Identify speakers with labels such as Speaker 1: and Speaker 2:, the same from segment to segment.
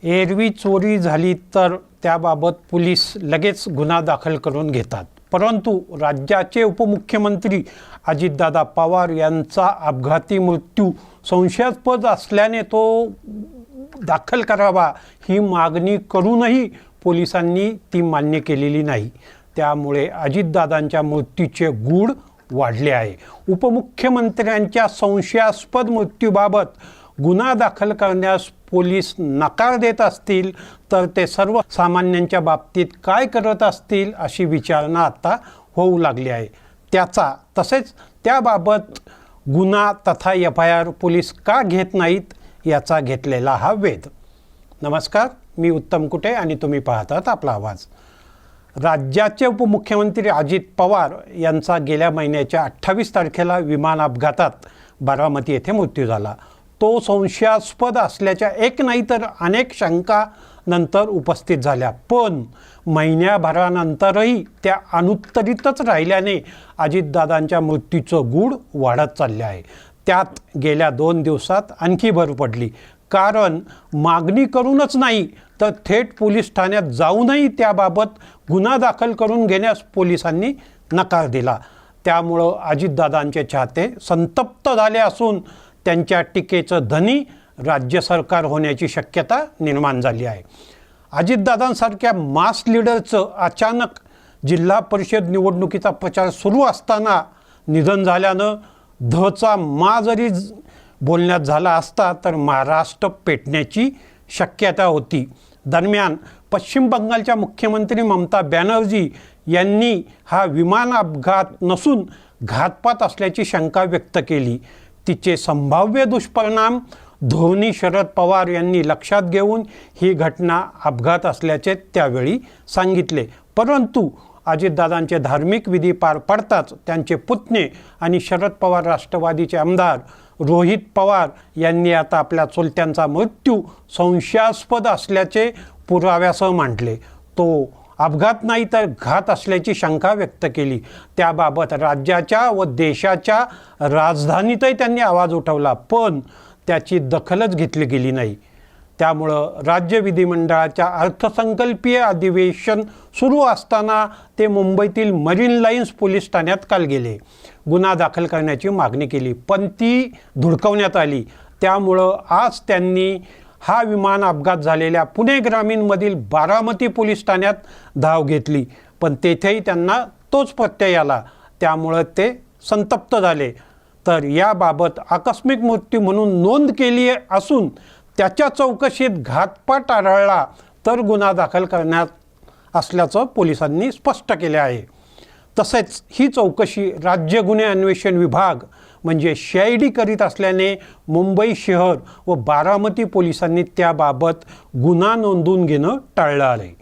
Speaker 1: एरवी चोरी झाली तर त्याबाबत पोलीस लगेच गुन्हा दाखल करून घेतात, परंतु राज्याचे उपमुख्यमंत्री अजितदादा पवार यांचा अपघाती मृत्यू संशयास्पद असल्याने तो दाखल करावा ही मागणी करूनही पोलिसांनी ती मान्य केलेली नाही। त्यामुळे अजितदादांच्या मृत्यूचे गूढ वाढले आहे। उपमुख्यमंत्र्यांच्या संशयास्पद मृत्यूबाबत गुन्हा दाखल करण्यास पोलीस नकार देत असतील तर ते सर्वसामान्यांच्या बाबतीत काय करत असतील अशी विचारणा आता होऊ लागली आहे। तसेच त्याबाबत गुन्हा तथा FIR पोलीस का घेत नाहीत याचा घेतलेला हा वेध। नमस्कार, मी उत्तम कुटे आणि तुम्ही पाहतात आपला आवाज। राज्याचे उपमुख्यमंत्री अजित पवार यांचा गेल्या महिन्याच्या 28 तारखेला विमान अपघातात बारामती येथे मृत्यू झाला। तो संशयास्पद असल्याच्या एक नाही तर अनेक शंका नंतर उपस्थित झाल्या, पण महिन्याभरानंतरही त्या अनुत्तरितच राहिल्याने अजितदादांच्या मृत्यूचं गूढ वाढत चालले आहे। त्यात गेल्या 2 दिवसात आणखी भर पडली, कारण मागणी करूनच नाही तर थेट पोलीस ठाण्यात जाऊनही त्याबाबत गुन्हा दाखल करून घेण्यास पोलिसांनी नकार दिला। त्यामुळं अजितदादांचे चाहते संतप्त झाले असून त्यांच्या टीकेचं धनी राज्य सरकार होण्याची शक्यता निर्माण झाली आहे। अजितदादांसारख्या मास लीडरचं अचानक जिल्हा परिषद निवडणुकीचा प्रचार सुरू असताना निधन झाल्यानं धचा मा जरी बोलण्यात झाला असता तर महाराष्ट्र पेटण्याची शक्यता होती। दरम्यान पश्चिम बंगालच्या मुख्यमंत्री ममता बॅनर्जी यांनी हा विमान अपघात नसून घातपात असल्याची शंका व्यक्त केली। तिचे संभाव्य दुष्परिणाम धोनी शरद पवार यांनी लक्षात घेऊन ही घटना अपघात असल्याचे त्यावेळी सांगितले, परंतु अजितदादांचे धार्मिक विधी पार पडताच त्यांचे पुतणे आणि शरद पवार राष्ट्रवादीचे आमदार रोहित पवार यांनी आता आपल्या चुलत्यांचा मृत्यू संशयास्पद असल्याचे पुराव्यासह मांडले। तो अपघात नाही तर घात असल्याची शंका व्यक्त केली। त्याबाबत राज्याच्या व देशाच्या राजधानीतही त्यांनी आवाज उठवला, पण त्याची दखलच घेतली गेली नाही। त्यामुळं राज्य विधिमंडळाच्या अर्थसंकल्पीय अधिवेशन सुरू असताना ते मुंबईतील मरीन लाईन्स पोलीस ठाण्यात काल गेले। गुन्हा दाखल करण्याची मागणी केली, पण ती धुडकवण्यात आली। त्यामुळं आज त्यांनी हा विमान अपघात झालेल्या पुणे ग्रामीणमधील बारामती पोलीस ठाण्यात धाव घेतली, पण तेथेही त्यांना तोच प्रत्यय आला। त्यामुळं ते संतप्त झाले। तर याबाबत आकस्मिक मृत्यू म्हणून नोंद केली असून त्याच्या चौकशीत घातपात आढळला तर गुन्हा दाखल करण्यात असल्याचं पोलिसांनी स्पष्ट केले आहे। तसेच ही चौकशी राज्य गुन्हे अन्वेषण विभाग म्हणजे CID करीत असल्याने मुंबई शहर व बारामती पोलिसांनी त्याबाबत गुन्हा नोंदवून घेणं टाळलं आहे।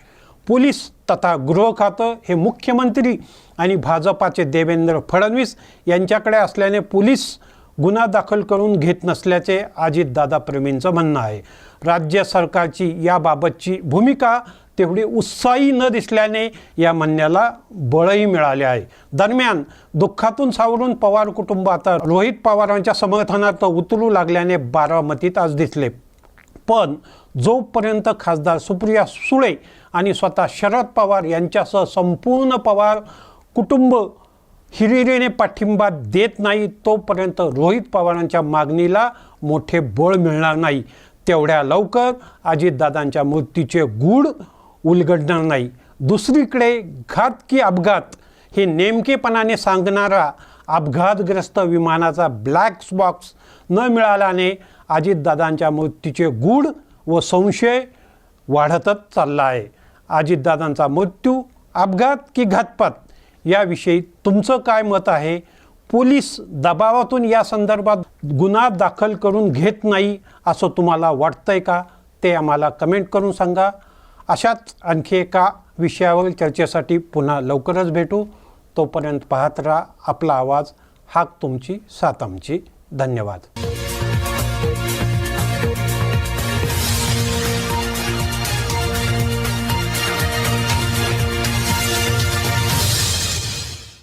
Speaker 1: पोलीस तथा गृह खातं हे मुख्यमंत्री आणि भाजपाचे देवेंद्र फडणवीस यांच्याकडे असल्याने पोलीस गुन्हा दाखल करून घेत नसल्याचे अजितदादा प्रेमींचं म्हणणं आहे। राज्य सरकारची याबाबतची भूमिका तेवढी उत्साही न दिसल्याने या म्हणण्याला बळही मिळाले आहे। दरम्यान दुःखातून सावरून पवार कुटुंब आता रोहित पवारांच्या समर्थनार्थ उतरू लागल्याने बारामतीत आज दिसले, पण जोपर्यंत खासदार सुप्रिया सुळे आणि स्वतः शरद पवार यांच्यासह संपूर्ण पवार कुटुंब हिरिरीने पाठिंबा देत नाही तोपर्यंत रोहित पवारांच्या मागणीला मोठे बळ मिळणार नाही। तेवढ्या लवकर अजितदादांच्या मृत्यूचे गूढ उलगडणार नाही। दुसरीकडे घात की अपघात हे नेमकेपणाने सांगणारा अपघातग्रस्त विमानाचा ब्लॅक बॉक्स न मिळाल्याने अजितदादांच्या मृत्यूचे गूढ व संशय वाढतच चालला आहे। अजितदादांचा मृत्यू अपघात की घातपात याविषयी तुमचं काय मत आहे? पोलीस दबावातून या संदर्भात गुन्हा दाखल करून घेत नाही असं तुम्हाला वाटतंय का? ते आम्हाला कमेंट करून सांगा। अशाच आणखी एका विषयावर चर्चेसाठी पुन्हा लवकरच भेटू। तोपर्यंत पाहत राहा आपला आवाज, हाक तुमची साथ आमची। धन्यवाद।